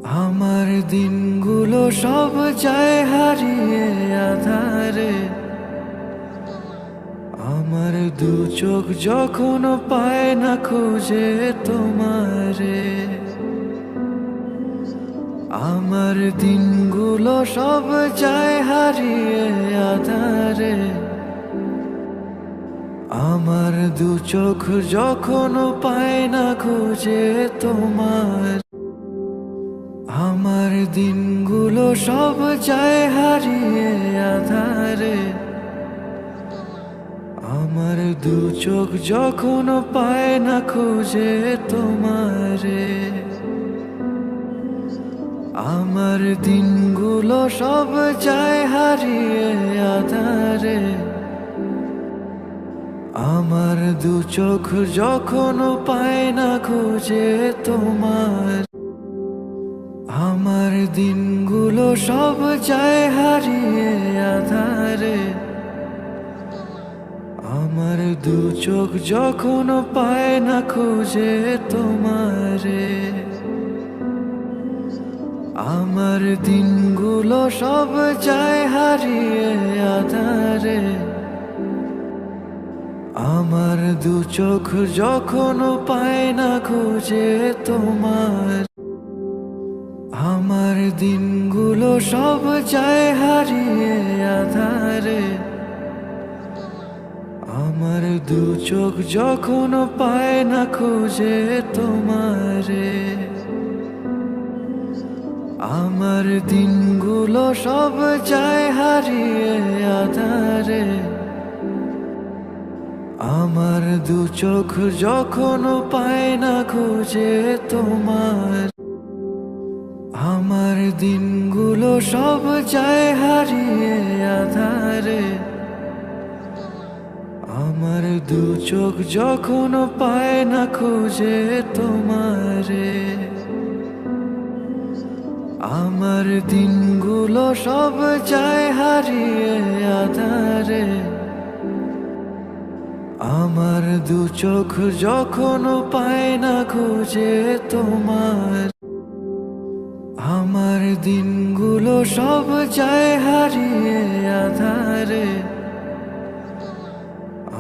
আমার দিনগুলো সব যায় হারিয়ে আধারে। আমার দু চোখ যখন পায় না খুঁজে তোমারে। আমার দিনগুলো সব যায় হারিয়ে আধারে। আমার দু চোখ যখন পায় না খুঁজে তোমার। আমার দিনগুলো সব যায় হারিয়ে আধারে। আমার দু চোখ যখন পায় না খুঁজে তোমারে। আমার দিনগুলো সব যায় হারিয়ে আধারে। আমার দু চোখ যখন পায় না খুঁজে তোমার। আমার দিনগুলো সব যায় হারিয়ে আধারে। আমার দু চোখ যখন পায় না খুঁজে তোমারে। আমার দিনগুলো সব যায় হারিয়ে আধারে। আমার দু চোখ যখন পায় না খুঁজে তোমার। আমার দিনগুলো সব যায় হারিয়ে আধারে। আমার দু চোখ যখন পায় না খুঁজে তোমারে। আমার দিনগুলো সব যায় হারিয়ে আধারে। আমার দু চোখ যখন পায় না খুঁজে তোমার। আমার দিনগুলো সব যায় হারিয়ে আধারে। আমার দু চোখ যখন পায় না খুঁজে তোমারে। আমার দিনগুলো সব যায় হারিয়ে আধারে। আমার দু চোখ যখন পায় না খুঁজে তোমার। আমার দিনগুলো সব যায় হারিয়ে আধারে। আমার দু চোখ যখন পায় না খুঁজে তোমারে। আমার দিনগুলো সব যায় হারিয়ে আধারে। আমার দু চোখ যখন পায় না খুঁজে তোমার। আমার দিনগুলো সব যায় হারিয়ে আধারে।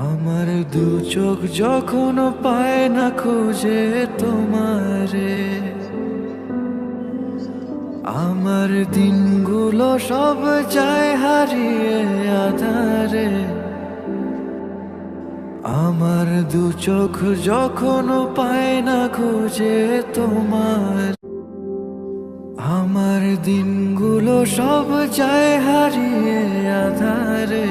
আমার দু চোখ যখন পায় না খুঁজে তোমারে। আমার দিনগুলো সব যায় হারিয়ে আধারে। আমার দু চোখ যখন পায় না খুঁজে তোমার। আমার দিনগুলো সব যায় হারিয়ে আধারে।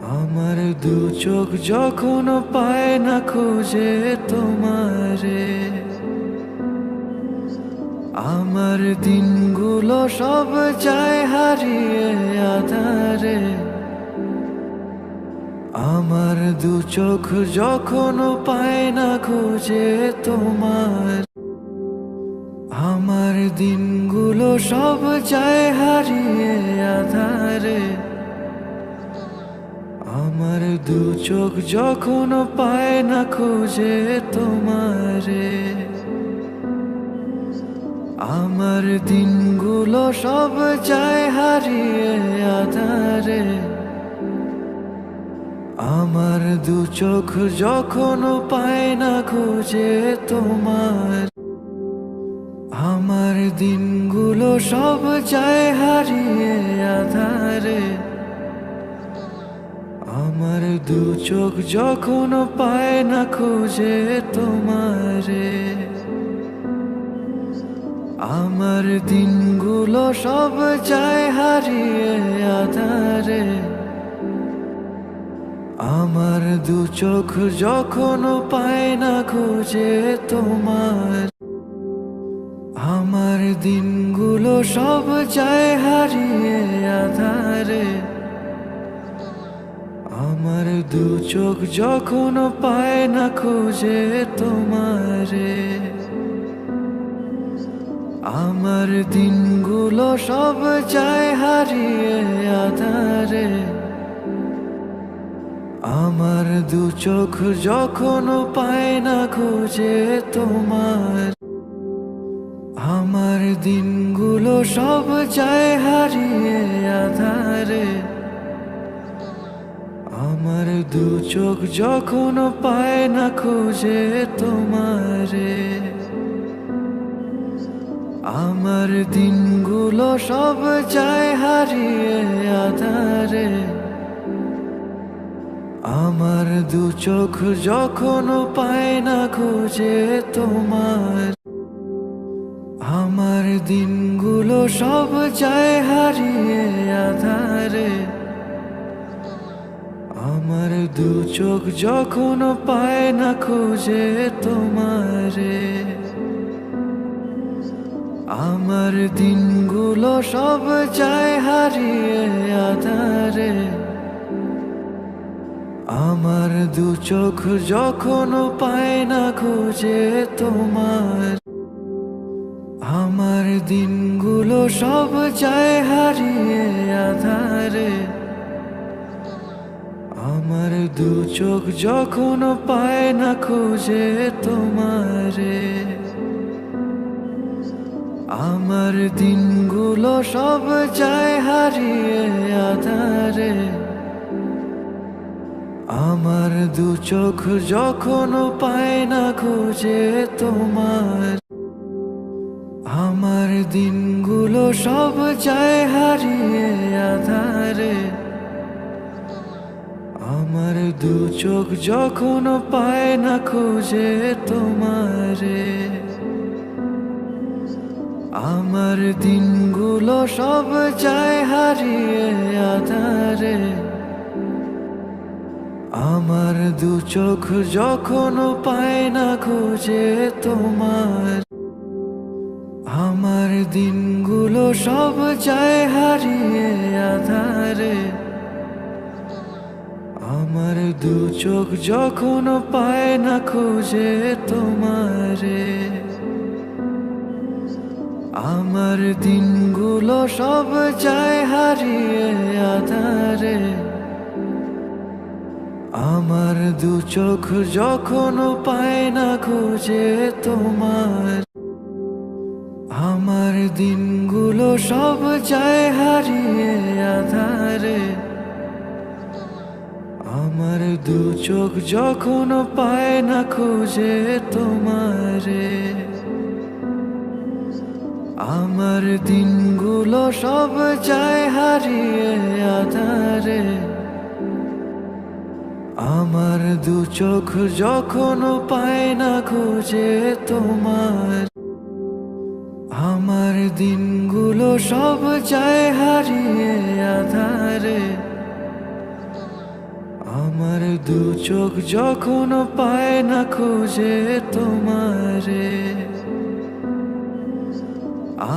আমার দু চোখ যখন পায় না খুঁজে তোমারে। আমার দিনগুলো সব যায় হারিয়ে আধারে। আমার দু চোখ যখন পায় না খুঁজে তোমার। আমার দিনগুলো সব যায় হারিয়ে আধারে। আমার দু চোখ যখন পায় না খুঁজে তোমারে। আমার দিনগুলো সব যায় হারিয়ে আধারে। আমার দু চোখ যখন পায় না খুঁজে তোমার। আমার দিনগুলো সব যায় হারিয়ে আধারে। আমার দু চোখ যখন পায় না খুঁজে তোমার। আমার দিনগুলো সব যায় হারিয়ে আধারে। আমার দু চোখ যখন পায় না খুঁজে তোমার। আমার দিনগুলো সব যায় হারিয়ে আধারে। আমার দু চোখ যখন পায় না খুঁজে তোমার। আমার দিনগুলো সব যায় হারিয়ে আধারে। আমার দু চোখ যখন পায় না খুঁজে তোমার। আমার দিনগুলো সব যায় হারিয়ে আধারে। আমার দু চোখ যখন পায় না খুঁজে তোমারে। আমার দিনগুলো সব যায় হারিয়ে আধারে। আমার দু চোখ যখন পায় না খুঁজে তোমার। আমার দিনগুলো সব যায় হারিয়ে আধারে, আমার দু চোখ যখন পায় না খুঁজে তোমারে। আমার দিনগুলো সব যায় হারিয়ে আধারে, আমার দু চোখ যখন পায় না খুঁজে তোমার। আমার দিনগুলো সব যায় হারিয়ে আধারে, আমার দু চোখ যখন পায় না খুঁজে তোমারে। আমার দিনগুলো সব যায় হারিয়ে আধারে, আমার দু চোখ যখন পায় না খুঁজে তোমার। আমার দিনগুলো সব যায় হারিয়ে আধারে, আমার দু চোখ যখন পায় না খুঁজে তোমারে। আমার দিনগুলো সব যায় হারিয়ে আধারে, আমার দু চোখ যখন পায় না খুঁজে তোমার। আমার দিনগুলো সব যায় হারিয়ে আধারে, আমার দু চোখ যখন পায় না খুঁজে তোমারে। আমার দিনগুলো সব যায় হারিয়ে আধারে, আমার দু চোখ যখন পায় না খুঁজে তোমার। আমার দিনগুলো সব যায় হারিয়ে আধারে, আমার দু চোখ যখন পায় না খুঁজে তোমারে। আমার দিনগুলো সব যায় হারিয়ে আধারে, আমার দু চোখ যখন পায় না খুঁজে তোমার। আমার দিনগুলো সব যায় হারিয়ে আধারে, আমার দু চোখ যখন পায় না খুঁজে তোমারে। আমার দিনগুলো সব যায় হারিয়ে আধারে, আমার দু চোখ যখন পায় না খুঁজে তোমার। আমার দিনগুলো সব যায় হারিয়ে আধারে, আমার দু চোখ যখন পায় না খুঁজে তোমারে।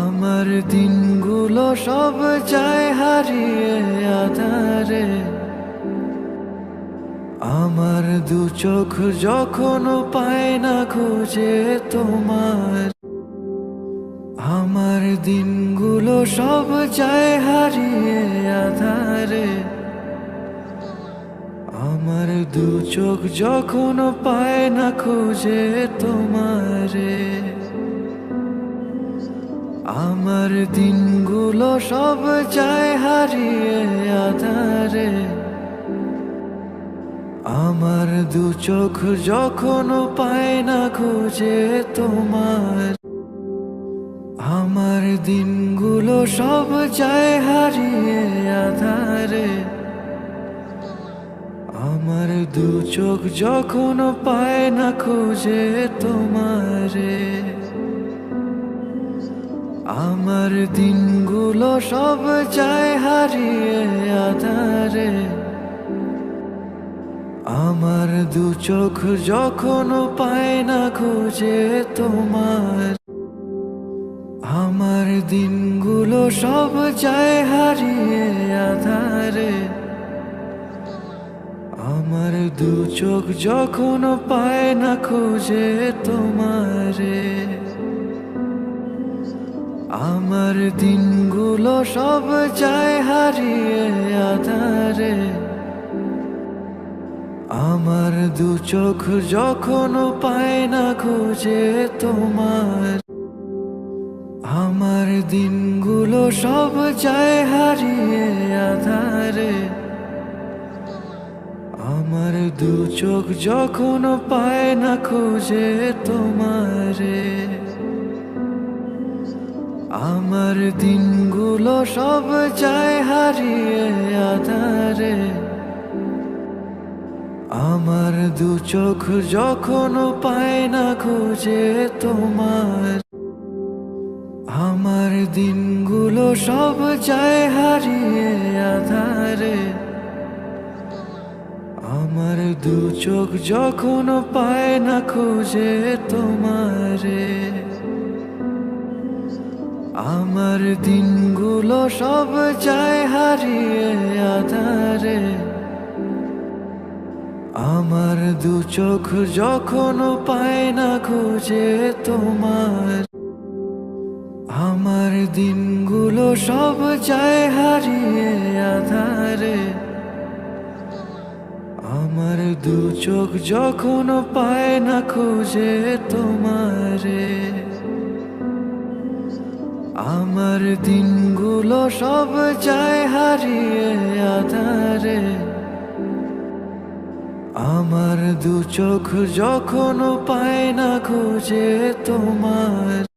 আমার দিনগুলো সব যায় হারিয়ে আধারে, আমার দু চোখ যখন পায় না খুঁজে তোমার। আমার দিনগুলো সব যায় হারিয়ে আধারে, আমার দু চোখ যখন পায় না খুঁজে তোমারে। আমার দিনগুলো সব যায় হারিয়ে আধারে, আমার দু চোখ যখন পায় না খুঁজে তোমার। আমার দিনগুলো সব যায় হারিয়ে আধারে, আমার দু চোখ যখন পায় না খুঁজে তোমারে। আমার দিনগুলো সব যায় হারিয়ে আধারে, আমার দু চোখ যখন পায় না খুঁজে তোমার। আমার দিনগুলো সব যায় হারিয়ে আধারে, আমার দু চোখ যখন পায় না খুঁজে তোমারে। আমার দিনগুলো সব যায় হারিয়ে আধারে, আমার দু চোখ যখন পায় না খুঁজে তোমার। দিনগুলো সব যায় হারিয়ে আধারে, আমার দু চোখ যখন পায় না খুঁজে তোমারে। আমার দিনগুলো সব যায় হারিয়ে আধারে, আমার দু চোখ যখন পায় না খুঁজে তোমার। আমার দিনগুলো সব যায় হারিয়ে আধারে, আমার দু চোখ যখন পায় না খুঁজে তোমারে। আমার দিনগুলো সব যায় হারিয়ে আধারে, আমার দু চোখ যখন পায় না খুঁজে তোমার। আমার দিনগুলো সব যায় হারিয়ে আধারে, আমার দু চোখ যখন পায় না খুঁজে তোমারে। আমার দিনগুলো সব যায় হারিয়ে আধারে, আমার দু চোখ যখন পায় না খুঁজে তোমার।